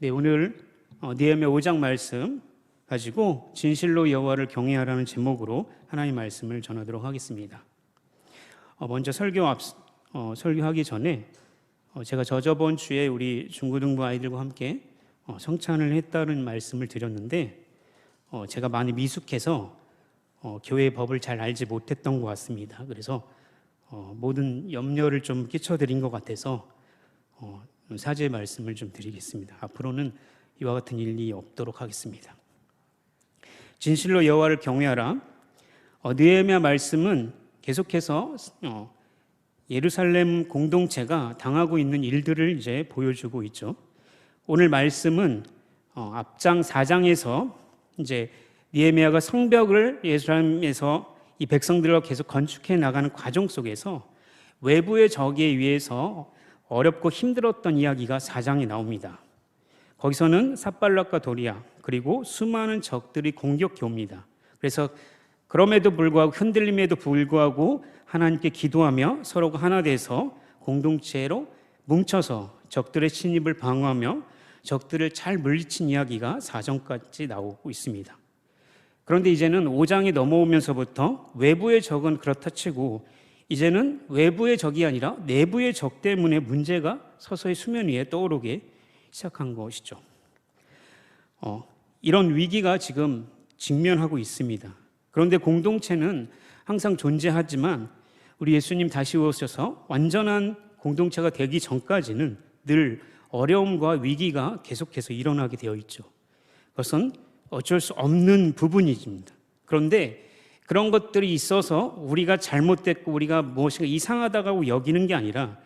네, 오늘 느헤미야 5장 말씀 가지고 진실로 여호와를 경외하라는 제목으로 하나님 말씀을 전하도록 하겠습니다. 먼저 설교하기 전에 제가 저번 주에 우리 중고등부 아이들과 함께 성찬을 했다는 말씀을 드렸는데 제가 많이 미숙해서 교회의 법을 잘 알지 못했던 것 같습니다. 그래서 모든 염려를 좀 끼쳐드린 것 같아서 사죄의 말씀을 좀 드리겠습니다. 앞으로는 이와 같은 일이 없도록 하겠습니다. 진실로 여호와를 경외하라. 느헤미야 말씀은 계속해서 예루살렘 공동체가 당하고 있는 일들을 이제 보여주고 있죠. 오늘 말씀은 앞장 4장에서 이제 느헤미야가 성벽을 예루살렘에서 이 백성들과 계속 건축해 나가는 과정 속에서 외부의 적에 의해서 어렵고 힘들었던 이야기가 4장에 나옵니다. 거기서는 삿발락과 도리야 그리고 수많은 적들이 공격해 옵니다. 그래서 그럼에도 불구하고 흔들림에도 불구하고 하나님께 기도하며 서로가 하나 돼서 공동체로 뭉쳐서 적들의 침입을 방어하며 적들을 잘 물리친 이야기가 4장까지 나오고 있습니다. 그런데 이제는 5장에 넘어오면서부터 외부의 적은 그렇다 치고 이제는 외부의 적이 아니라 내부의 적 때문에 문제가 서서히 수면 위에 떠오르기 시작한 것이죠. 이런 위기가 지금 직면하고 있습니다. 그런데 공동체는 항상 존재하지만 우리 예수님 다시 오셔서 완전한 공동체가 되기 전까지는 늘 어려움과 위기가 계속해서 일어나게 되어 있죠. 그것은 어쩔 수 없는 부분입니다. 그런데 그런 것들이 있어서 우리가 잘못됐고 우리가 무엇인가 이상하다고 여기는 게 아니라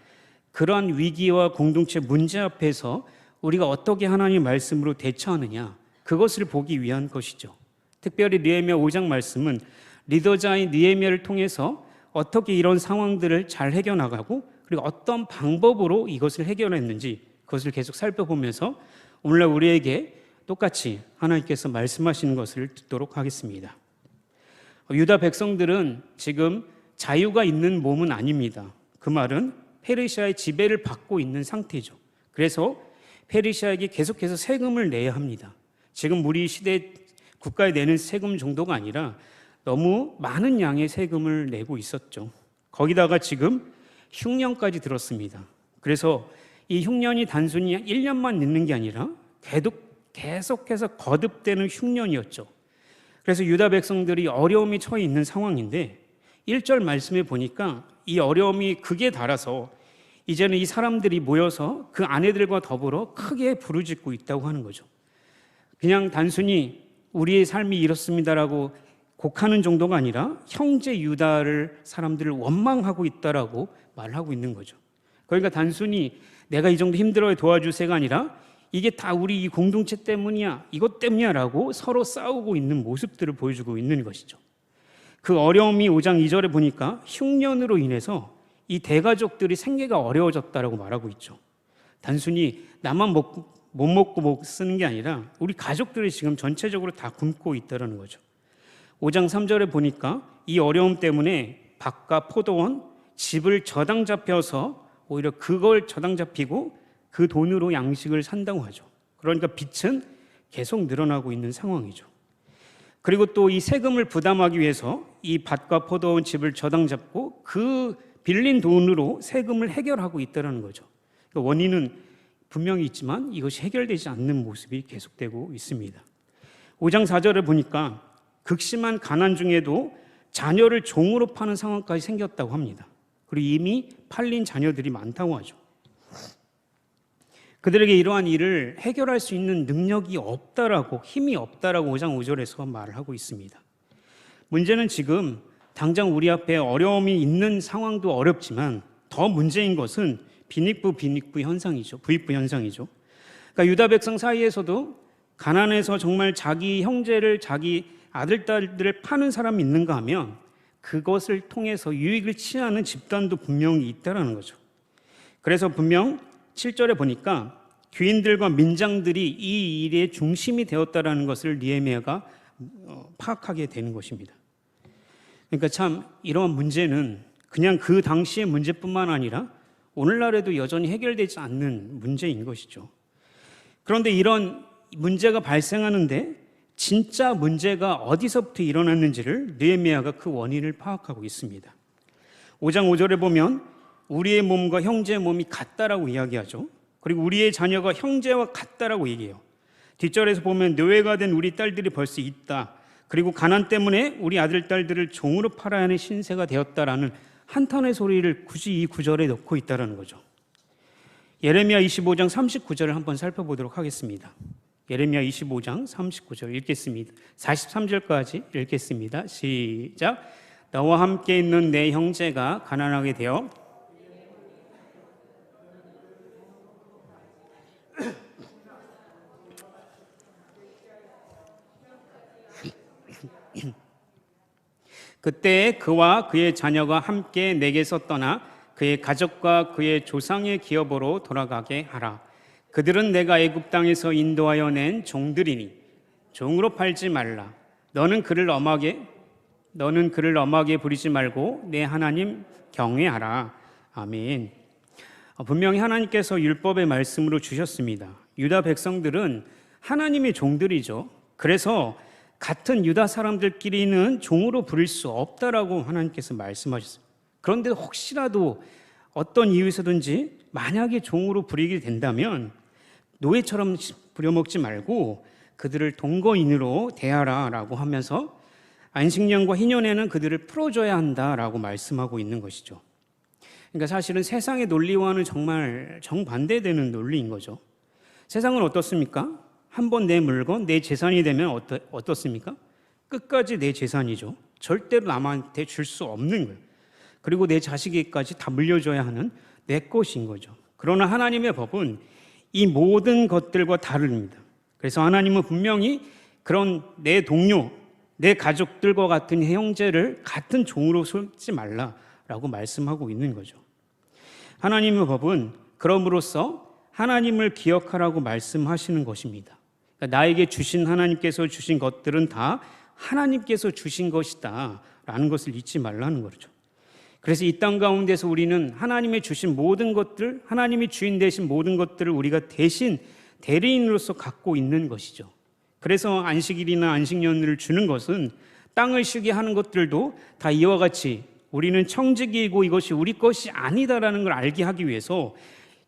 그러한 위기와 공동체 문제 앞에서 우리가 어떻게 하나님의 말씀으로 대처하느냐 그것을 보기 위한 것이죠. 특별히 느헤미야 5장 말씀은 리더자인 느헤미야를 통해서 어떻게 이런 상황들을 잘 해결나가고 그리고 어떤 방법으로 이것을 해결했는지 그것을 계속 살펴보면서 오늘날 우리에게 똑같이 하나님께서 말씀하시는 것을 듣도록 하겠습니다. 유다 백성들은 지금 자유가 있는 몸은 아닙니다. 그 말은 페르시아의 지배를 받고 있는 상태죠. 그래서 페르시아에게 계속해서 세금을 내야 합니다. 지금 우리 시대 국가에 내는 세금 정도가 아니라 너무 많은 양의 세금을 내고 있었죠. 거기다가 지금 흉년까지 들었습니다. 그래서 이 흉년이 단순히 1년만 늦는 게 아니라 계속해서 거듭되는 흉년이었죠. 그래서 유다 백성들이 어려움이 처해 있는 상황인데 1절 말씀에 보니까 이 어려움이 극에 달아서 이제는 이 사람들이 모여서 그 아내들과 더불어 크게 부르짖고 있다고 하는 거죠. 그냥 단순히 우리의 삶이 이렇습니다라고 곡하는 정도가 아니라 형제 유다를 사람들을 원망하고 있다라고 말하고 있는 거죠. 그러니까 단순히 내가 이 정도 힘들어야 도와주세요가 아니라 이게 다 우리 이 공동체 때문이야, 이것 때문이야 라고 서로 싸우고 있는 모습들을 보여주고 있는 것이죠. 그 어려움이 5장 2절에 보니까 흉년으로 인해서 이 대가족들이 생계가 어려워졌다라고 말하고 있죠. 단순히 나만 못 먹고 못 쓰는 게 아니라 우리 가족들이 지금 전체적으로 다 굶고 있다는 거죠. 5장 3절에 보니까 이 어려움 때문에 밭과 포도원, 집을 저당 잡혀서 오히려 그걸 저당 잡히고 그 돈으로 양식을 산다고 하죠. 그러니까 빚은 계속 늘어나고 있는 상황이죠. 그리고 또 이 세금을 부담하기 위해서 이 밭과 포도원 집을 저당 잡고 그 빌린 돈으로 세금을 해결하고 있다는 거죠. 그러니까 원인은 분명히 있지만 이것이 해결되지 않는 모습이 계속되고 있습니다. 5장 4절을 보니까 극심한 가난 중에도 자녀를 종으로 파는 상황까지 생겼다고 합니다. 그리고 이미 팔린 자녀들이 많다고 하죠. 그들에게 이러한 일을 해결할 수 있는 능력이 없다라고, 힘이 없다라고 5장 5절에서 말을 하고 있습니다. 문제는 지금 당장 우리 앞에 어려움이 있는 상황도 어렵지만 더 문제인 것은 빈익부 현상이죠. 부익부 현상이죠. 그러니까 유다 백성 사이에서도 가난해서 정말 자기 형제를, 자기 아들, 딸들을 파는 사람이 있는가 하면 그것을 통해서 유익을 취하는 집단도 분명히 있다는 거죠. 그래서 분명 7절에 보니까 귀인들과 민장들이 이 일의 중심이 되었다라는 것을 느헤미야가 파악하게 되는 것입니다. 그러니까 참 이러한 문제는 그냥 그 당시의 문제뿐만 아니라 오늘날에도 여전히 해결되지 않는 문제인 것이죠. 그런데 이런 문제가 발생하는데 진짜 문제가 어디서부터 일어났는지를 느헤미야가 그 원인을 파악하고 있습니다. 5장 5절에 보면 우리의 몸과 형제의 몸이 같다라고 이야기하죠. 그리고 우리의 자녀가 형제와 같다라고 얘기해요. 뒷절에서 보면 노예가 된 우리 딸들이 벌써 있다. 그리고 가난 때문에 우리 아들, 딸들을 종으로 팔아야 하는 신세가 되었다라는 한탄의 소리를 굳이 이 구절에 넣고 있다는 거죠. 예레미야 25장 39절을 한번 살펴보도록 하겠습니다. 예레미야 25장 39절 읽겠습니다. 43절까지 읽겠습니다. 시작. 너와 함께 있는 내 형제가 가난하게 되어 그때 그와 그의 자녀가 함께 내게서 떠나 그의 가족과 그의 조상의 기업으로 돌아가게 하라. 그들은 내가 애굽 땅에서 인도하여 낸 종들이니 종으로 팔지 말라. 너는 그를 엄하게 부리지 말고 내 하나님 경외하라. 아멘. 분명히 하나님께서 율법의 말씀으로 주셨습니다. 유다 백성들은 하나님의 종들이죠. 그래서 같은 유다 사람들끼리는 종으로 부릴 수 없다라고 하나님께서 말씀하셨습니다. 그런데 혹시라도 어떤 이유에서든지 만약에 종으로 부리게 된다면 노예처럼 부려먹지 말고 그들을 동거인으로 대하라라고 하면서 안식년과 희년에는 그들을 풀어줘야 한다라고 말씀하고 있는 것이죠. 그러니까 사실은 세상의 논리와는 정말 정반대되는 논리인 거죠. 세상은 어떻습니까? 한번 내 물건, 내 재산이 되면 어떻습니까? 끝까지 내 재산이죠. 절대로 남한테 줄 수 없는 거예요. 그리고 내 자식에게까지 다 물려줘야 하는 내 것인 거죠. 그러나 하나님의 법은 이 모든 것들과 다릅니다. 그래서 하나님은 분명히 그런 내 동료, 내 가족들과 같은 형제를 같은 종으로 삼지 말라라고 말씀하고 있는 거죠. 하나님의 법은 그럼으로써 하나님을 기억하라고 말씀하시는 것입니다. 그러니까 나에게 주신 하나님께서 주신 것들은 다 하나님께서 주신 것이다 라는 것을 잊지 말라는 거죠. 그래서 이 땅 가운데서 우리는 하나님의 주신 모든 것들, 하나님이 주인 되신 모든 것들을 우리가 대신 대리인으로서 갖고 있는 것이죠. 그래서 안식일이나 안식년을 주는 것은 땅을 쉬게 하는 것들도 다 이와 같이 우리는 청지기이고 이것이 우리 것이 아니다라는 걸 알게 하기 위해서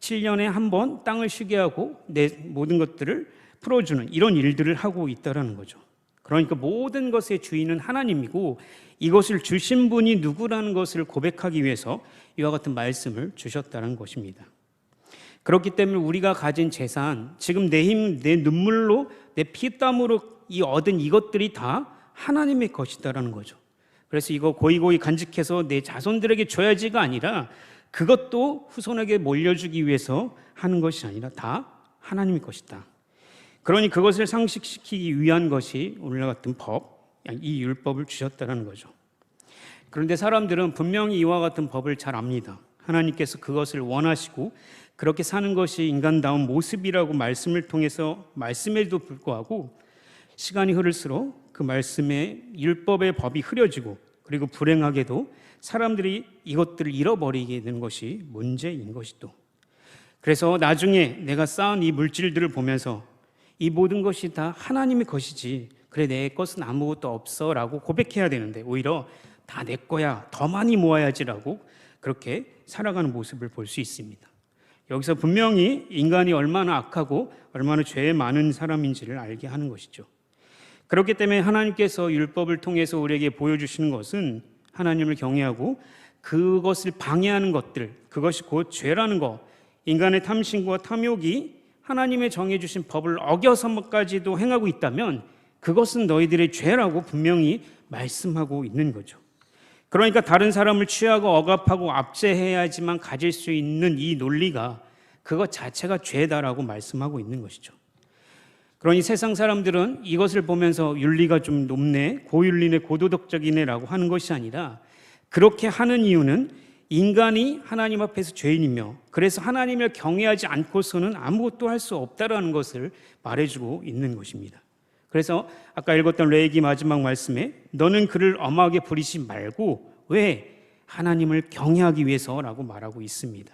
7년에 한 번 땅을 쉬게 하고 내 모든 것들을 풀어주는 이런 일들을 하고 있다는 거죠. 그러니까 모든 것의 주인은 하나님이고 이것을 주신 분이 누구라는 것을 고백하기 위해서 이와 같은 말씀을 주셨다는 것입니다. 그렇기 때문에 우리가 가진 재산, 지금 내 힘, 내 눈물로, 내 피땀으로 얻은 이것들이 다 하나님의 것이다라는 거죠. 그래서 이거 고이고이 간직해서 내 자손들에게 줘야지가 아니라 그것도 후손에게 몰려주기 위해서 하는 것이 아니라 다 하나님의 것이다. 그러니 그것을 상식시키기 위한 것이 오늘과 같은 법, 이 율법을 주셨다는 거죠. 그런데 사람들은 분명히 이와 같은 법을 잘 압니다. 하나님께서 그것을 원하시고 그렇게 사는 것이 인간다운 모습이라고 말씀을 통해서 말씀에도 불구하고 시간이 흐를수록 그 말씀의 율법의 법이 흐려지고 그리고 불행하게도 사람들이 이것들을 잃어버리게 되는 것이 문제인 것이죠. 그래서 나중에 내가 쌓은 이 물질들을 보면서 이 모든 것이 다 하나님의 것이지 그래 내 것은 아무것도 없어 라고 고백해야 되는데 오히려 다 내 거야 더 많이 모아야지라고 그렇게 살아가는 모습을 볼 수 있습니다. 여기서 분명히 인간이 얼마나 악하고 얼마나 죄에 많은 사람인지를 알게 하는 것이죠. 그렇기 때문에 하나님께서 율법을 통해서 우리에게 보여주시는 것은 하나님을 경외하고 그것을 방해하는 것들, 그것이 곧 죄라는 것, 인간의 탐심과 탐욕이 하나님의 정해주신 법을 어겨서까지도 행하고 있다면 그것은 너희들의 죄라고 분명히 말씀하고 있는 거죠. 그러니까 다른 사람을 취하고 억압하고 압제해야지만 가질 수 있는 이 논리가 그것 자체가 죄다라고 말씀하고 있는 것이죠. 그러니 세상 사람들은 이것을 보면서 윤리가 좀 높네, 고윤리네, 고도덕적이네 라고 하는 것이 아니라 그렇게 하는 이유는 인간이 하나님 앞에서 죄인이며 그래서 하나님을 경외하지 않고서는 아무것도 할 수 없다라는 것을 말해주고 있는 것입니다. 그래서 아까 읽었던 레위기 마지막 말씀에 너는 그를 엄하게 부리지 말고 왜? 하나님을 경외하기 위해서라고 말하고 있습니다.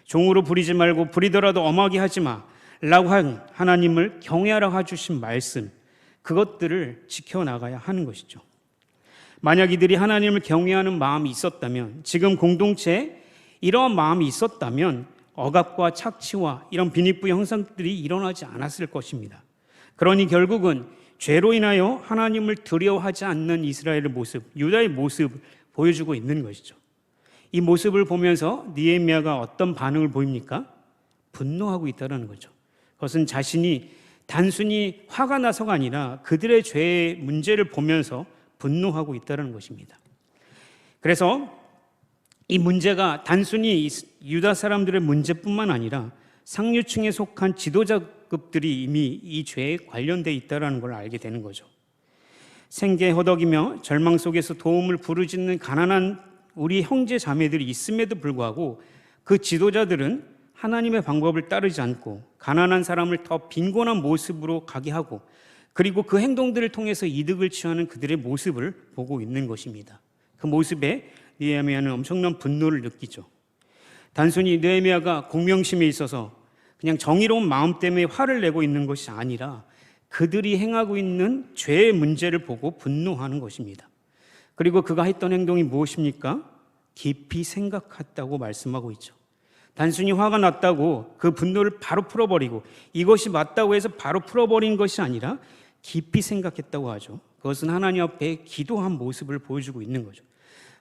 종으로 부리지 말고 부리더라도 엄하게 하지 마 라고 한 하나님을 경외하라고 해주신 말씀, 그것들을 지켜나가야 하는 것이죠. 만약 이들이 하나님을 경외하는 마음이 있었다면, 지금 공동체에 이러한 마음이 있었다면 억압과 착취와 이런 비닉부 형상들이 일어나지 않았을 것입니다. 그러니 결국은 죄로 인하여 하나님을 두려워하지 않는 이스라엘의 모습, 유다의 모습을 보여주고 있는 것이죠. 이 모습을 보면서 느헤미야가 어떤 반응을 보입니까? 분노하고 있다는 거죠. 그것은 자신이 단순히 화가 나서가 아니라 그들의 죄의 문제를 보면서 분노하고 있다는 것입니다. 그래서 이 문제가 단순히 유다 사람들의 문제뿐만 아니라 상류층에 속한 지도자급들이 이미 이 죄에 관련되어 있다는 걸 알게 되는 거죠. 생계 허덕이며 절망 속에서 도움을 부르짖는 가난한 우리 형제 자매들이 있음에도 불구하고 그 지도자들은 하나님의 방법을 따르지 않고 가난한 사람을 더 빈곤한 모습으로 가게 하고, 그리고 그 행동들을 통해서 이득을 취하는 그들의 모습을 보고 있는 것입니다. 그 모습에 느헤미야는 엄청난 분노를 느끼죠. 단순히 느헤미야가 공명심에 있어서 그냥 정의로운 마음 때문에 화를 내고 있는 것이 아니라 그들이 행하고 있는 죄의 문제를 보고 분노하는 것입니다. 그리고 그가 했던 행동이 무엇입니까? 깊이 생각했다고 말씀하고 있죠. 단순히 화가 났다고 그 분노를 바로 풀어버리고 이것이 맞다고 해서 바로 풀어버린 것이 아니라 깊이 생각했다고 하죠. 그것은 하나님 앞에 기도한 모습을 보여주고 있는 거죠.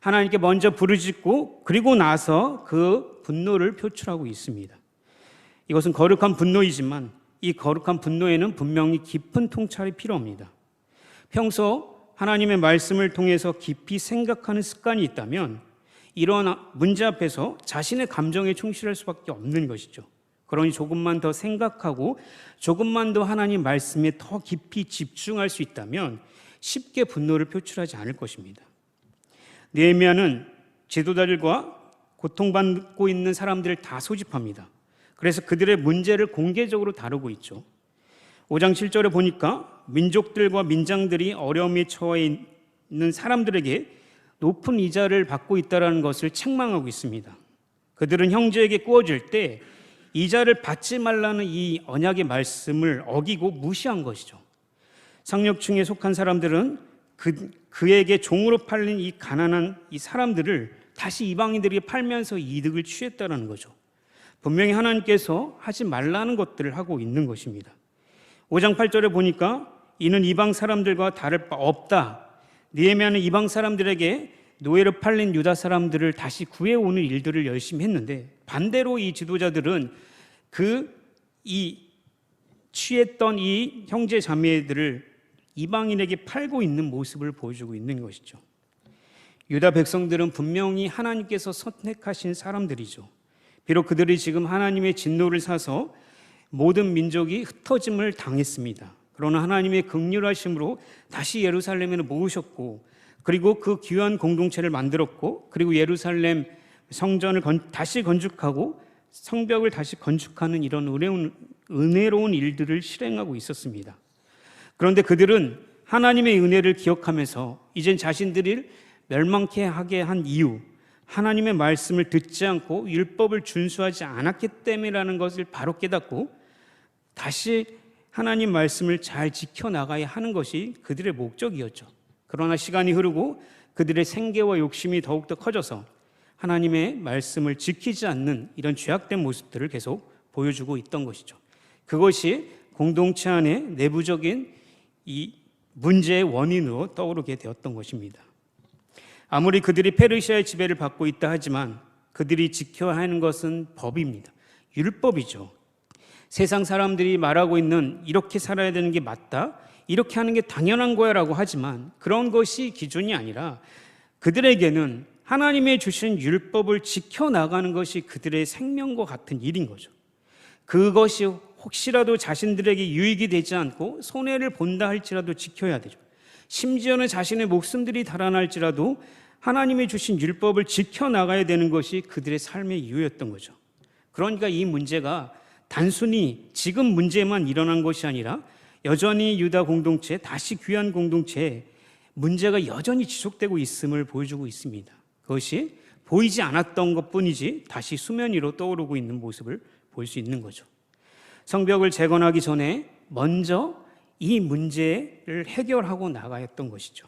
하나님께 먼저 부르짖고 그리고 나서 그 분노를 표출하고 있습니다. 이것은 거룩한 분노이지만 이 거룩한 분노에는 분명히 깊은 통찰이 필요합니다. 평소 하나님의 말씀을 통해서 깊이 생각하는 습관이 있다면 이런 문제 앞에서 자신의 감정에 충실할 수밖에 없는 것이죠. 그러니 조금만 더 생각하고 조금만 더 하나님 말씀에 더 깊이 집중할 수 있다면 쉽게 분노를 표출하지 않을 것입니다. 느헤미야는 지도자들과 고통받고 있는 사람들을 다 소집합니다. 그래서 그들의 문제를 공개적으로 다루고 있죠. 5장 7절에 보니까 민족들과 민장들이 어려움에 처해 있는 사람들에게 높은 이자를 받고 있다는 것을 책망하고 있습니다. 그들은 형제에게 꾸어질 때 이자를 받지 말라는 이 언약의 말씀을 어기고 무시한 것이죠. 상류층에 속한 사람들은 그에게 종으로 팔린 이 가난한 이 사람들을 다시 이방인들에게 팔면서 이득을 취했다는 거죠. 분명히 하나님께서 하지 말라는 것들을 하고 있는 것입니다. 5장 8절에 보니까 이는 이방 사람들과 다를 바 없다. 느헤미야는 이방 사람들에게 노예로 팔린 유다 사람들을 다시 구해오는 일들을 열심히 했는데, 반대로 이 지도자들은 취했던 이 형제 자매들을 이방인에게 팔고 있는 모습을 보여주고 있는 것이죠. 유다 백성들은 분명히 하나님께서 선택하신 사람들이죠. 비록 그들이 지금 하나님의 진노를 사서 모든 민족이 흩어짐을 당했습니다. 그러나 하나님의 긍휼하심으로 다시 예루살렘에 모으셨고, 그리고 그 귀한 공동체를 만들었고, 그리고 예루살렘 성전을 다시 건축하고 성벽을 다시 건축하는 이런 은혜로운 일들을 실행하고 있었습니다. 그런데 그들은 하나님의 은혜를 기억하면서 이젠 자신들을 멸망케 하게 한 이유, 하나님의 말씀을 듣지 않고 율법을 준수하지 않았기 때문이라는 것을 바로 깨닫고 다시 하나님 말씀을 잘 지켜나가야 하는 것이 그들의 목적이었죠. 그러나 시간이 흐르고 그들의 생계와 욕심이 더욱더 커져서 하나님의 말씀을 지키지 않는 이런 죄악된 모습들을 계속 보여주고 있던 것이죠. 그것이 공동체 안에 내부적인 이 문제의 원인으로 떠오르게 되었던 것입니다. 아무리 그들이 페르시아의 지배를 받고 있다 하지만 그들이 지켜야 하는 것은 법입니다. 율법이죠. 세상 사람들이 말하고 있는 이렇게 살아야 되는 게 맞다, 이렇게 하는 게 당연한 거야 라고 하지만 그런 것이 기준이 아니라 그들에게는 하나님의 주신 율법을 지켜나가는 것이 그들의 생명과 같은 일인 거죠. 그것이 혹시라도 자신들에게 유익이 되지 않고 손해를 본다 할지라도 지켜야 되죠. 심지어는 자신의 목숨들이 달아날지라도 하나님의 주신 율법을 지켜나가야 되는 것이 그들의 삶의 이유였던 거죠. 그러니까 이 문제가 단순히 지금 문제만 일어난 것이 아니라 여전히 유다 공동체, 다시 귀한 공동체에 문제가 여전히 지속되고 있음을 보여주고 있습니다. 그것이 보이지 않았던 것뿐이지 다시 수면 위로 떠오르고 있는 모습을 볼 수 있는 거죠. 성벽을 재건하기 전에 먼저 이 문제를 해결하고 나가야 했던 것이죠.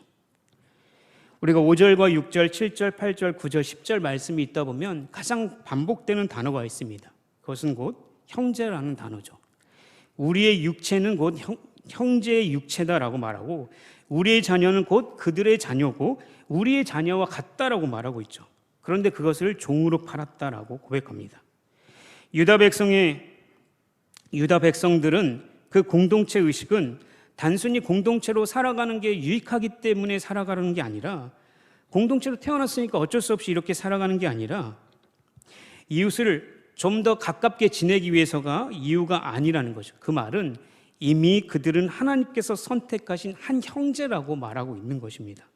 우리가 5절과 6절, 7절, 8절, 9절, 10절 말씀이 있다 보면 가장 반복되는 단어가 있습니다. 그것은 곧 형제라는 단어죠. 우리의 육체는 곧 형제의 육체다라고 말하고, 우리의 자녀는 곧 그들의 자녀고 우리의 자녀와 같다라고 말하고 있죠. 그런데 그것을 종으로 팔았다라고 고백합니다. 유다 백성들은 그 공동체 의식은 단순히 공동체로 살아가는 게 유익하기 때문에 살아가는 게 아니라, 공동체로 태어났으니까 어쩔 수 없이 이렇게 살아가는 게 아니라, 이웃을 좀 더 가깝게 지내기 위해서가 이유가 아니라는 거죠. 그 말은 이미 그들은 하나님께서 선택하신 한 형제라고 말하고 있는 것입니다.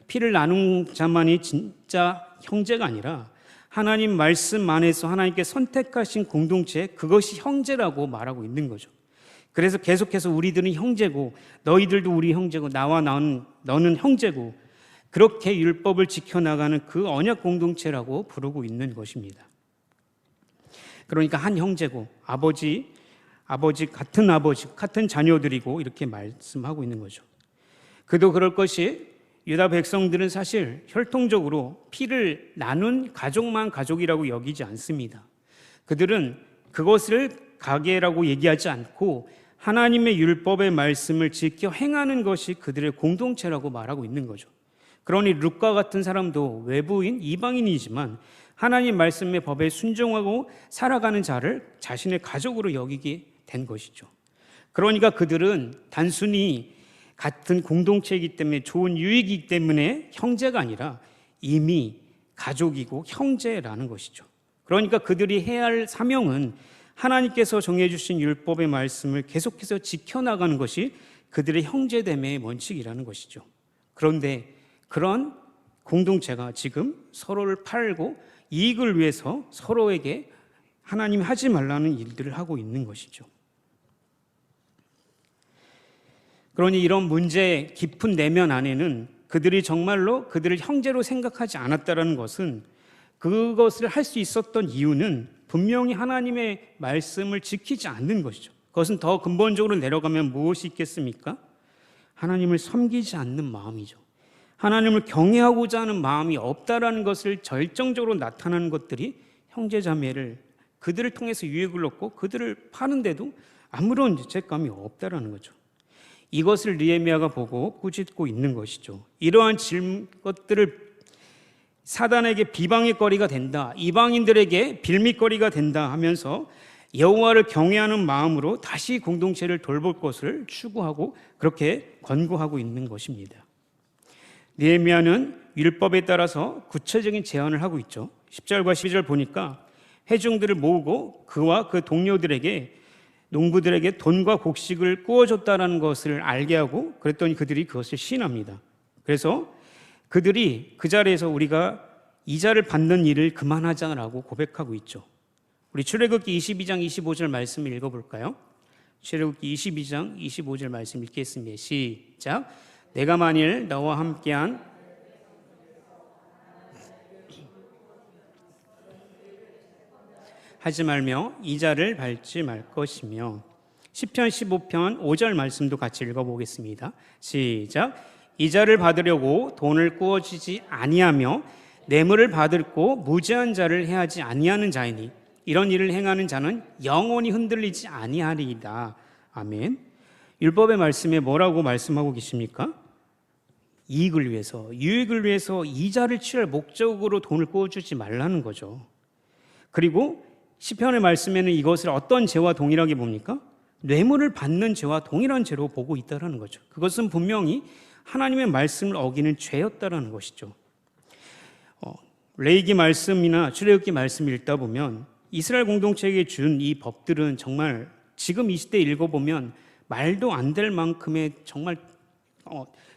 피를 나눈 자만이 진짜 형제가 아니라 하나님 말씀 안에서 하나님께 선택하신 공동체, 그것이 형제라고 말하고 있는 거죠. 그래서 계속해서 우리들은 형제고 너희들도 우리 형제고 나와 너는 형제고, 그렇게 율법을 지켜나가는 그 언약 공동체라고 부르고 있는 것입니다. 그러니까 한 형제고 같은 자녀들이고 이렇게 말씀하고 있는 거죠. 그도 그럴 것이, 유다 백성들은 사실 혈통적으로 피를 나눈 가족만 가족이라고 여기지 않습니다. 그들은 그것을 가계라고 얘기하지 않고 하나님의 율법의 말씀을 지켜 행하는 것이 그들의 공동체라고 말하고 있는 거죠. 그러니 룻과 같은 사람도 외부인, 이방인이지만 하나님 말씀의 법에 순종하고 살아가는 자를 자신의 가족으로 여기게 된 것이죠. 그러니까 그들은 단순히 같은 공동체이기 때문에, 좋은 유익이기 때문에 형제가 아니라 이미 가족이고 형제라는 것이죠. 그러니까 그들이 해야 할 사명은 하나님께서 정해주신 율법의 말씀을 계속해서 지켜나가는 것이 그들의 형제됨의 원칙이라는 것이죠. 그런데 그런 공동체가 지금 서로를 팔고 이익을 위해서 서로에게 하나님이 하지 말라는 일들을 하고 있는 것이죠. 그러니 이런 문제의 깊은 내면 안에는 그들이 정말로 그들을 형제로 생각하지 않았다는 것은, 그것을 할 수 있었던 이유는 분명히 하나님의 말씀을 지키지 않는 것이죠. 그것은 더 근본적으로 내려가면 무엇이 있겠습니까? 하나님을 섬기지 않는 마음이죠. 하나님을 경외하고자 하는 마음이 없다라는 것을 절정적으로 나타나는 것들이 형제자매를, 그들을 통해서 유익을 얻고 그들을 파는데도 아무런 죄책감이 없다라는 거죠. 이것을 느헤미야가 보고 꾸짖고 있는 것이죠. 이러한 것들을 사단에게 비방의 거리가 된다, 이방인들에게 빌미거리가 된다 하면서 여호와를 경외하는 마음으로 다시 공동체를 돌볼 것을 추구하고 그렇게 권고하고 있는 것입니다. 느헤미야는 율법에 따라서 구체적인 제안을 하고 있죠. 10절과 12절 보니까 회중들을 모으고 그와 그 동료들에게, 농부들에게 돈과 곡식을 구워줬다는 것을 알게 하고, 그랬더니 그들이 그것을 시인합니다. 그래서 그들이 그 자리에서 우리가 이자를 받는 일을 그만하자라고 고백하고 있죠. 우리 출애굽기 22장 25절 말씀을 읽어볼까요? 출애굽기 22장 25절 말씀 읽겠습니다. 시작. 내가 만일 너와 함께한 하지 말며 이자를 밟지 말 것이며. 시편 15편 5절 말씀도 같이 읽어보겠습니다. 시작. 이자를 받으려고 돈을 꾸어주지 아니하며 뇌물을 받고 무죄한 자를 해하지 아니하는 자이니 이런 일을 행하는 자는 영원히 흔들리지 아니하리이다. 아멘. 율법의 말씀에 뭐라고 말씀하고 계십니까? 이익을 위해서, 유익을 위해서 이자를 취할 목적으로 돈을 꾸어주지 말라는 거죠. 그리고 시편의 말씀에는 이것을 어떤 죄와 동일하게 봅니까? 뇌물을 받는 죄와 동일한 죄로 보고 있다는 거죠. 그것은 분명히 하나님의 말씀을 어기는 죄였다는 것이죠. 레위기 말씀이나 출애굽기 말씀을 읽다 보면 이스라엘 공동체에게 준 이 법들은 정말 지금 이 시대에 읽어보면 말도 안 될 만큼의 정말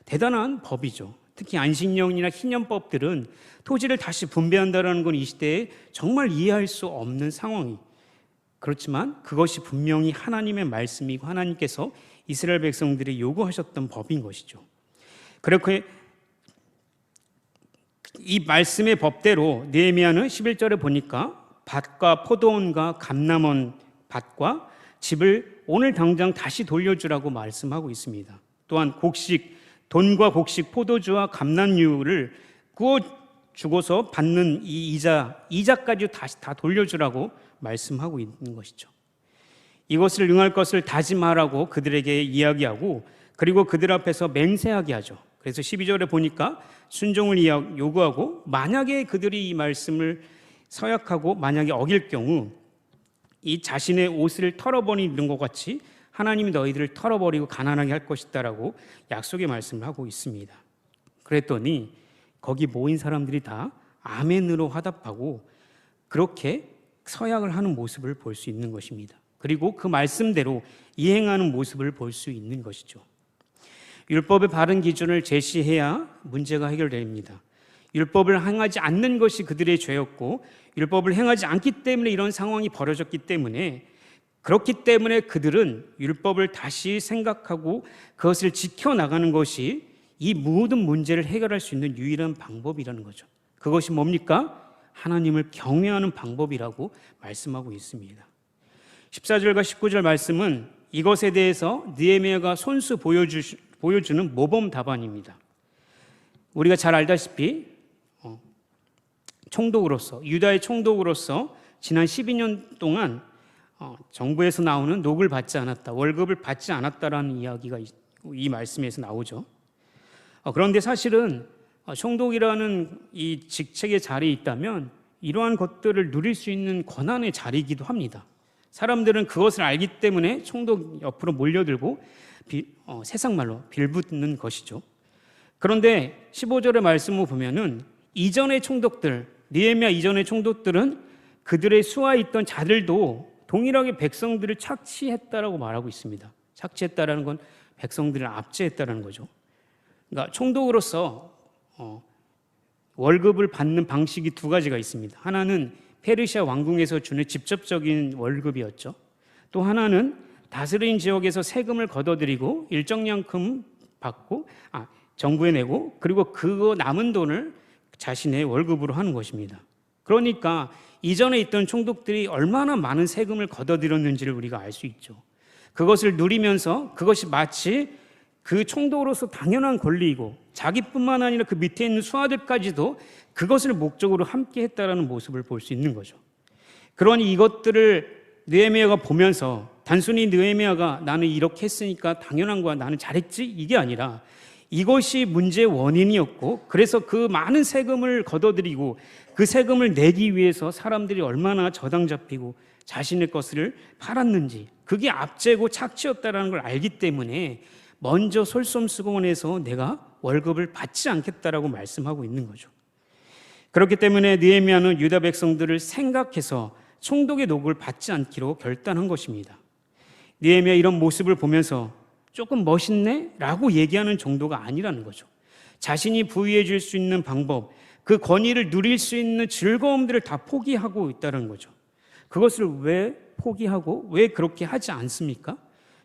대단한 법이죠. 특히 안식년이나 희년법들은 토지를 다시 분배한다는 건 이 시대에 정말 이해할 수 없는 상황이, 그렇지만 그것이 분명히 하나님의 말씀이고 하나님께서 이스라엘 백성들이 요구하셨던 법인 것이죠. 그렇게 이 말씀의 법대로 느헤미야는 11절에 보니까 밭과 포도원과 감람원 밭과 집을 오늘 당장 다시 돌려주라고 말씀하고 있습니다. 또한 돈과 곡식, 포도주와 감람류를 구워 주고서 받는 이 이자까지 다시 다 돌려주라고 말씀하고 있는 것이죠. 이것을 응할 것을 다짐하라고 그들에게 이야기하고, 그리고 그들 앞에서 맹세하게 하죠. 그래서 12절에 보니까 순종을 요구하고, 만약에 그들이 이 말씀을 서약하고 만약에 어길 경우 이 자신의 옷을 털어버리는 것 같이 하나님이 너희들을 털어버리고 가난하게 할 것이다라고 약속의 말씀을 하고 있습니다. 그랬더니 거기 모인 사람들이 다 아멘으로 화답하고 그렇게 서약을 하는 모습을 볼 수 있는 것입니다. 그리고 그 말씀대로 이행하는 모습을 볼 수 있는 것이죠. 율법의 바른 기준을 제시해야 문제가 해결됩니다. 율법을 행하지 않는 것이 그들의 죄였고, 율법을 행하지 않기 때문에 이런 상황이 벌어졌기 때문에, 그렇기 때문에 그들은 율법을 다시 생각하고 그것을 지켜나가는 것이 이 모든 문제를 해결할 수 있는 유일한 방법이라는 거죠. 그것이 뭡니까? 하나님을 경외하는 방법이라고 말씀하고 있습니다. 14절과 19절 말씀은 이것에 대해서 느헤미야가 손수 보여주는 모범 답안입니다. 우리가 잘 알다시피 총독으로서, 유다의 총독으로서 지난 12년 동안 정부에서 나오는 녹을 받지 않았다, 월급을 받지 않았다라는 이야기가 이 말씀에서 나오죠. 그런데 사실은 총독이라는 이 직책의 자리에 있다면 이러한 것들을 누릴 수 있는 권한의 자리이기도 합니다. 사람들은 그것을 알기 때문에 총독 옆으로 몰려들고 세상 말로 빌붙는 것이죠. 그런데 15절의 말씀을 보면은 이전의 총독들, 느헤미야 이전의 총독들은 그들의 수하에 있던 자들도 동일하게 백성들을 착취했다라고 말하고 있습니다. 착취했다라는 건 백성들을 압제했다라는 거죠. 그러니까 총독으로서 월급을 받는 방식이 두 가지가 있습니다. 하나는 페르시아 왕궁에서 주는 직접적인 월급이었죠. 또 하나는 다스린 지역에서 세금을 걷어들이고 일정량큼 받고 정부에 내고, 그리고 그거 남은 돈을 자신의 월급으로 하는 것입니다. 그러니까 이전에 있던 총독들이 얼마나 많은 세금을 걷어들였는지를 우리가 알 수 있죠. 그것을 누리면서 그것이 마치 그 총독으로서 당연한 권리이고, 자기뿐만 아니라 그 밑에 있는 수하들까지도 그것을 목적으로 함께 했다라는 모습을 볼 수 있는 거죠. 그러니 이것들을 느헤미야가 보면서 단순히 느헤미야가 나는 이렇게 했으니까 당연한 거야, 나는 잘했지, 이게 아니라 이것이 문제의 원인이었고, 그래서 그 많은 세금을 걷어들이고 그 세금을 내기 위해서 사람들이 얼마나 저당 잡히고 자신의 것을 팔았는지, 그게 압제고 착취였다라는 걸 알기 때문에 먼저 솔선수범해서 내가 월급을 받지 않겠다라고 말씀하고 있는 거죠. 그렇기 때문에 느헤미야는 유다 백성들을 생각해서 총독의 녹을 받지 않기로 결단한 것입니다. 느헤미야 이런 모습을 보면서 조금 멋있네? 라고 얘기하는 정도가 아니라는 거죠. 자신이 부유해 줄 수 있는 방법, 그 권위를 누릴 수 있는 즐거움들을 다 포기하고 있다는 거죠. 그것을 왜 포기하고 왜 그렇게 하지 않습니까?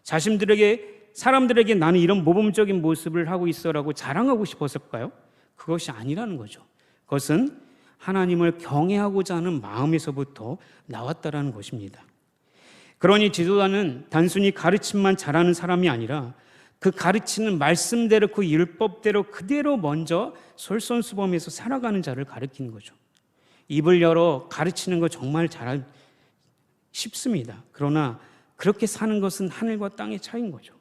사람들에게 나는 이런 모범적인 모습을 하고 있어라고 자랑하고 싶었을까요? 그것이 아니라는 거죠. 그것은 하나님을 경외하고자 하는 마음에서부터 나왔다라는 것입니다. 그러니 지도자는 단순히 가르침만 잘하는 사람이 아니라 그 가르치는 말씀대로, 그 율법대로 그대로 먼저 솔선수범해서 살아가는 자를 가르치는 거죠. 입을 열어 가르치는 거 정말 쉽습니다. 그러나 그렇게 사는 것은 하늘과 땅의 차이인 거죠.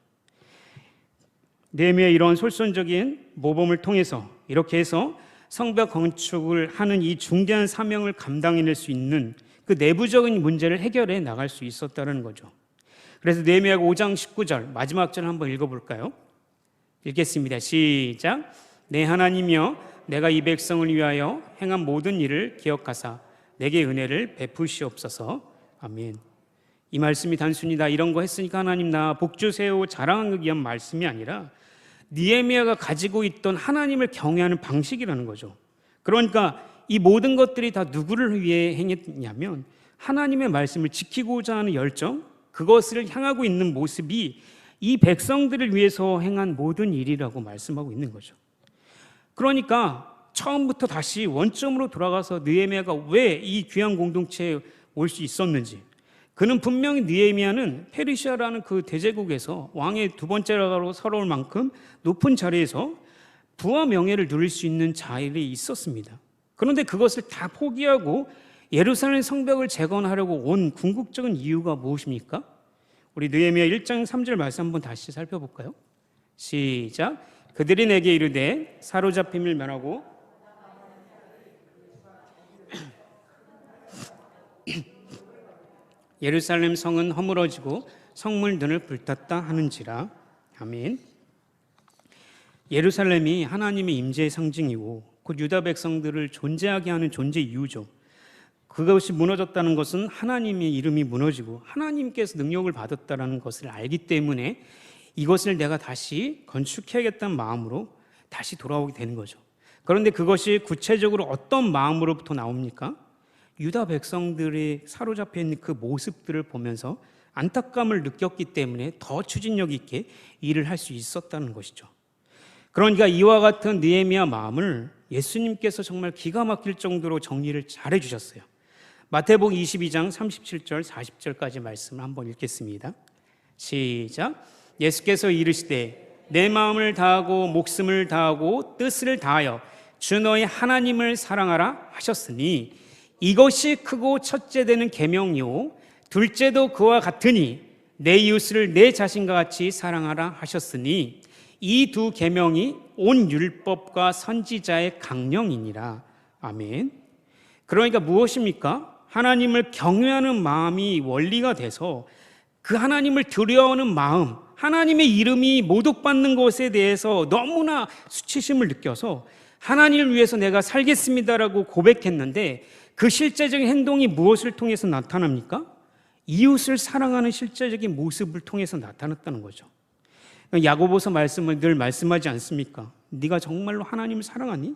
느헤미야의 이런 솔선적인 모범을 통해서 이렇게 해서 성벽 건축을 하는 이 중대한 사명을 감당해낼 수 있는 그 내부적인 문제를 해결해 나갈 수 있었다는 거죠. 그래서 느헤미야가 5장 19절 마지막 절 한번 읽어볼까요? 읽겠습니다. 시작. 내 하나님이여, 내가 이 백성을 위하여 행한 모든 일을 기억하사 내게 은혜를 베푸시옵소서. 아멘. 이 말씀이 단순히 나 이런 거 했으니까 하나님 나 복 주세요 자랑하기 위한 말씀이 아니라 느헤미야가 가지고 있던 하나님을 경외하는 방식이라는 거죠. 그러니까 이 모든 것들이 다 누구를 위해 행했냐면 하나님의 말씀을 지키고자 하는 열정, 그것을 향하고 있는 모습이 이 백성들을 위해서 행한 모든 일이라고 말씀하고 있는 거죠. 그러니까 처음부터 다시 원점으로 돌아가서 느헤미야가 왜 이 귀한 공동체에 올 수 있었는지, 그는 분명히 느헤미야는 페르시아라는 그 대제국에서 왕의 두 번째라고 서러울 만큼 높은 자리에서 부와 명예를 누릴 수 있는 자리에 있었습니다. 그런데 그것을 다 포기하고 예루살렘 성벽을 재건하려고 온 궁극적인 이유가 무엇입니까? 우리 느헤미야 1장 3절 말씀 한번 다시 살펴볼까요? 시작. 그들이 내게 이르되 사로잡힘을 면하고 예루살렘 성은 허물어지고 성물들을 불탔다 하는지라. 아멘. 예루살렘이 하나님의 임재의 상징이고 곧 유다 백성들을 존재하게 하는 존재 이유죠. 그것이 무너졌다는 것은 하나님의 이름이 무너지고 하나님께서 능력을 받았다는 것을 알기 때문에 이것을 내가 다시 건축해야겠다는 마음으로 다시 돌아오게 되는 거죠. 그런데 그것이 구체적으로 어떤 마음으로부터 나옵니까? 유다 백성들이 사로잡혀 있는 그 모습들을 보면서 안타까움을 느꼈기 때문에 더 추진력 있게 일을 할 수 있었다는 것이죠. 그러니까 이와 같은 느헤미야 마음을 예수님께서 정말 기가 막힐 정도로 정리를 잘해 주셨어요. 마태복음 22장 37절 40절까지 말씀을 한번 읽겠습니다. 시작. 예수께서 이르시되 내 마음을 다하고 목숨을 다하고 뜻을 다하여 주 너의 하나님을 사랑하라 하셨으니 이것이 크고 첫째 되는 계명이요 둘째도 그와 같으니 내 이웃을 내 자신과 같이 사랑하라 하셨으니 이 두 계명이 온 율법과 선지자의 강령이니라. 아멘. 그러니까 무엇입니까? 하나님을 경외하는 마음이 원리가 돼서 그 하나님을 두려워하는 마음, 하나님의 이름이 모독받는 것에 대해서 너무나 수치심을 느껴서 하나님을 위해서 내가 살겠습니다라고 고백했는데 그 실제적인 행동이 무엇을 통해서 나타납니까? 이웃을 사랑하는 실제적인 모습을 통해서 나타났다는 거죠. 야고보서 말씀을 늘 말씀하지 않습니까? 네가 정말로 하나님을 사랑하니?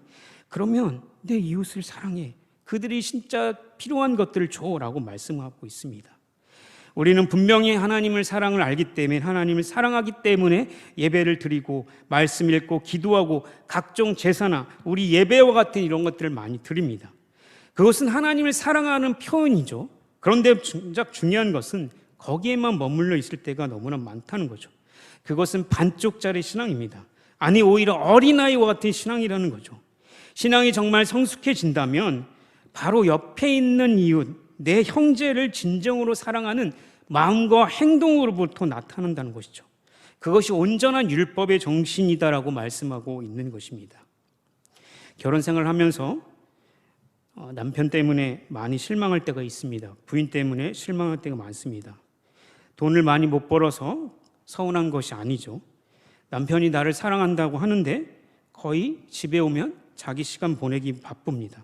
그러면 내 이웃을 사랑해. 그들이 진짜 필요한 것들을 줘라고 말씀하고 있습니다. 우리는 분명히 하나님을 사랑을 알기 때문에 하나님을 사랑하기 때문에 예배를 드리고 말씀 읽고 기도하고 각종 제사나 우리 예배와 같은 이런 것들을 많이 드립니다. 그것은 하나님을 사랑하는 표현이죠. 그런데 정작 중요한 것은 거기에만 머물러 있을 때가 너무나 많다는 거죠. 그것은 반쪽짜리 신앙입니다. 아니 오히려 어린아이와 같은 신앙이라는 거죠. 신앙이 정말 성숙해진다면 바로 옆에 있는 이웃, 내 형제를 진정으로 사랑하는 마음과 행동으로부터 나타난다는 것이죠. 그것이 온전한 율법의 정신이다라고 말씀하고 있는 것입니다. 결혼 생활을 하면서 남편 때문에 많이 실망할 때가 있습니다. 부인 때문에 실망할 때가 많습니다. 돈을 많이 못 벌어서 서운한 것이 아니죠. 남편이 나를 사랑한다고 하는데 거의 집에 오면 자기 시간 보내기 바쁩니다.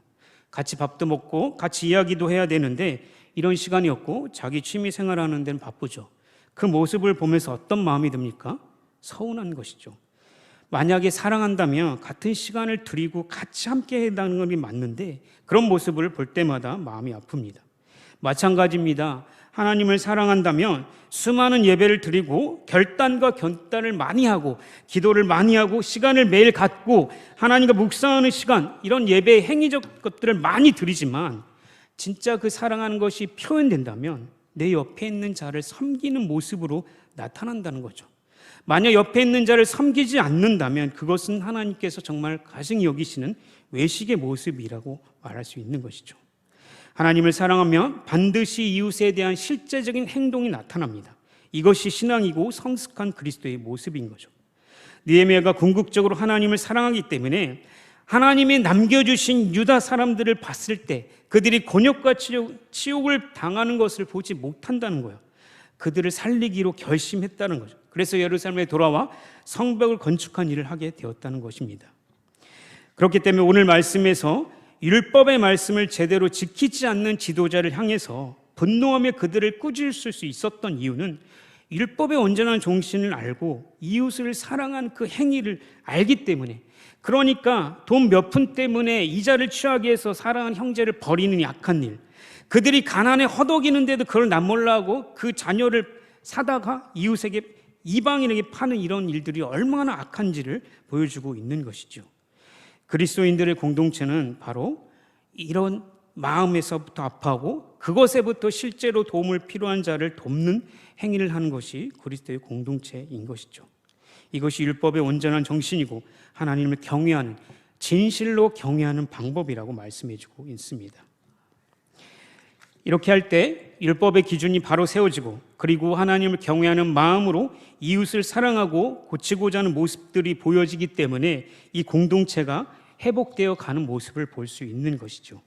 같이 밥도 먹고 같이 이야기도 해야 되는데 이런 시간이 없고 자기 취미 생활하는 데는 바쁘죠. 그 모습을 보면서 어떤 마음이 듭니까? 서운한 것이죠. 만약에 사랑한다면 같은 시간을 드리고 같이 함께 해야하는 것이 맞는데 그런 모습을 볼 때마다 마음이 아픕니다. 마찬가지입니다. 하나님을 사랑한다면 수많은 예배를 드리고 결단과 견단을 많이 하고 기도를 많이 하고 시간을 매일 갖고 하나님과 묵상하는 시간, 이런 예배의 행위적 것들을 많이 드리지만 진짜 그 사랑하는 것이 표현된다면 내 옆에 있는 자를 섬기는 모습으로 나타난다는 거죠. 만약 옆에 있는 자를 섬기지 않는다면 그것은 하나님께서 정말 가증히 여기시는 외식의 모습이라고 말할 수 있는 것이죠. 하나님을 사랑하면 반드시 이웃에 대한 실제적인 행동이 나타납니다. 이것이 신앙이고 성숙한 그리스도의 모습인 거죠. 느헤미야가 궁극적으로 하나님을 사랑하기 때문에 하나님이 남겨주신 유다 사람들을 봤을 때 그들이 곤욕과 치욕을 당하는 것을 보지 못한다는 거예요. 그들을 살리기로 결심했다는 거죠. 그래서 예루살렘에 돌아와 성벽을 건축한 일을 하게 되었다는 것입니다. 그렇기 때문에 오늘 말씀에서 율법의 말씀을 제대로 지키지 않는 지도자를 향해서 분노하며 그들을 꾸짖을 수 있었던 이유는 율법의 온전한 정신을 알고 이웃을 사랑한 그 행위를 알기 때문에, 그러니까 돈 몇 푼 때문에 이자를 취하기 위해서 사랑하는 형제를 버리는 약한 일, 그들이 가난에 허덕이는데도 그걸 남몰라하고 그 자녀를 사다가 이웃에게, 이방인에게 파는 이런 일들이 얼마나 악한지를 보여주고 있는 것이죠. 그리스도인들의 공동체는 바로 이런 마음에서부터 아파하고 그것에부터 실제로 도움을 필요한 자를 돕는 행위를 하는 것이 그리스도의 공동체인 것이죠. 이것이 율법의 온전한 정신이고 하나님을 경외하는, 진실로 경외하는 방법이라고 말씀해주고 있습니다. 이렇게 할 때 율법의 기준이 바로 세워지고, 그리고 하나님을 경외하는 마음으로 이웃을 사랑하고 고치고자 하는 모습들이 보여지기 때문에 이 공동체가 회복되어 가는 모습을 볼 수 있는 것이죠.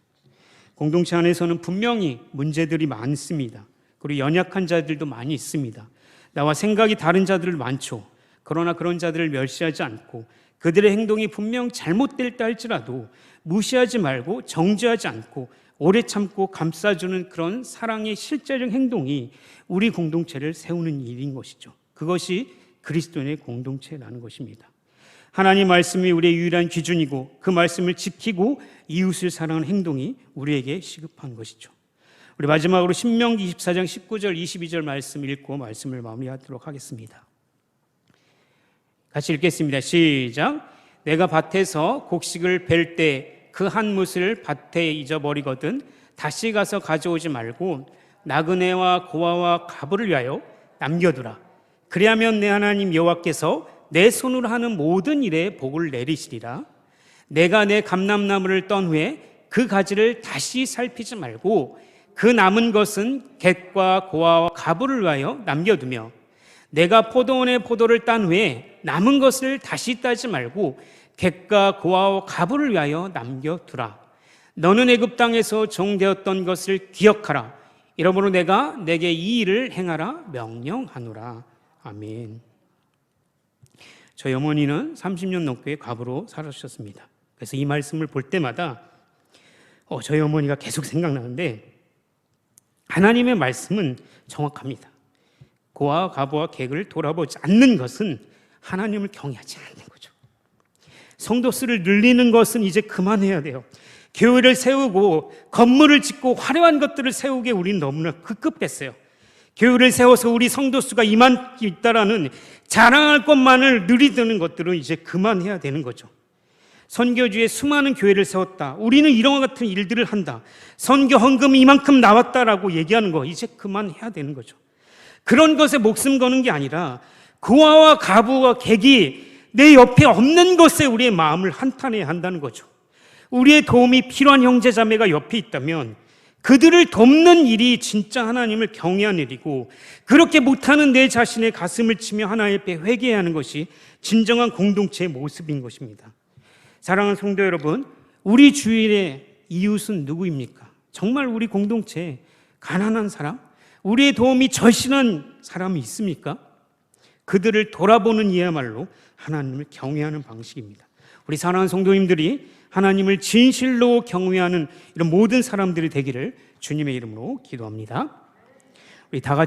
공동체 안에서는 분명히 문제들이 많습니다. 그리고 연약한 자들도 많이 있습니다. 나와 생각이 다른 자들 많죠. 그러나 그런 자들을 멸시하지 않고 그들의 행동이 분명 잘못됐다 할지라도 무시하지 말고 정죄하지 않고 오래 참고 감싸주는 그런 사랑의 실제적 행동이 우리 공동체를 세우는 일인 것이죠. 그것이 그리스도인의 공동체라는 것입니다. 하나님 말씀이 우리의 유일한 기준이고 그 말씀을 지키고 이웃을 사랑하는 행동이 우리에게 시급한 것이죠. 우리 마지막으로 신명기 24장 19절 22절 말씀 읽고 말씀을 마무리하도록 하겠습니다. 같이 읽겠습니다. 시작. 내가 밭에서 곡식을 벨 때 그 한 뭇을 밭에 잊어버리거든 다시 가서 가져오지 말고 나그네와 고아와 가부를 위하여 남겨두라. 그리하면 내 하나님 여호와께서 내 손으로 하는 모든 일에 복을 내리시리라. 내가 내 감람나무를 떤 후에 그 가지를 다시 살피지 말고 그 남은 것은 객과 고아와 가부를 위하여 남겨두며 내가 포도원의 포도를 딴 후에 남은 것을 다시 따지 말고 객과 고아와 가부를 위하여 남겨두라. 너는 애굽 땅에서 종되었던 것을 기억하라. 이러므로 내가 내게 이 일을 행하라 명령하노라. 아멘. 저희 어머니는 30년 넘게 과부로 살아주셨습니다. 그래서 이 말씀을 볼 때마다 저희 어머니가 계속 생각나는데, 하나님의 말씀은 정확합니다. 고아와 가부와 객을 돌아보지 않는 것은 하나님을 경외하지 않는 거죠. 성도 수를 늘리는 것은 이제 그만해야 돼요. 교회를 세우고 건물을 짓고 화려한 것들을 세우기에 우리는 너무나 급급했어요. 교회를 세워서 우리 성도 수가 이만 있다라는 자랑할 것만을 누리드는 것들은 이제 그만해야 되는 거죠. 선교주에 수많은 교회를 세웠다, 우리는 이런 같은 일들을 한다, 선교 헌금이 이만큼 나왔다라고 얘기하는 거 이제 그만해야 되는 거죠. 그런 것에 목숨 거는 게 아니라 고아와 가부와 객이 내 옆에 없는 것에 우리의 마음을 한탄해야 한다는 거죠. 우리의 도움이 필요한 형제 자매가 옆에 있다면 그들을 돕는 일이 진짜 하나님을 경외하는 일이고, 그렇게 못하는 내 자신의 가슴을 치며 하나님 앞에 회개해야 하는 것이 진정한 공동체의 모습인 것입니다. 사랑하는 성도 여러분, 우리 주위의 이웃은 누구입니까? 정말 우리 공동체에 가난한 사람, 우리의 도움이 절실한 사람이 있습니까? 그들을 돌아보는 이야말로 하나님을 경외하는 방식입니다. 우리 사랑하는 성도님들이 하나님을 진실로 경외하는 이런 모든 사람들이 되기를 주님의 이름으로 기도합니다. 우리 다 같이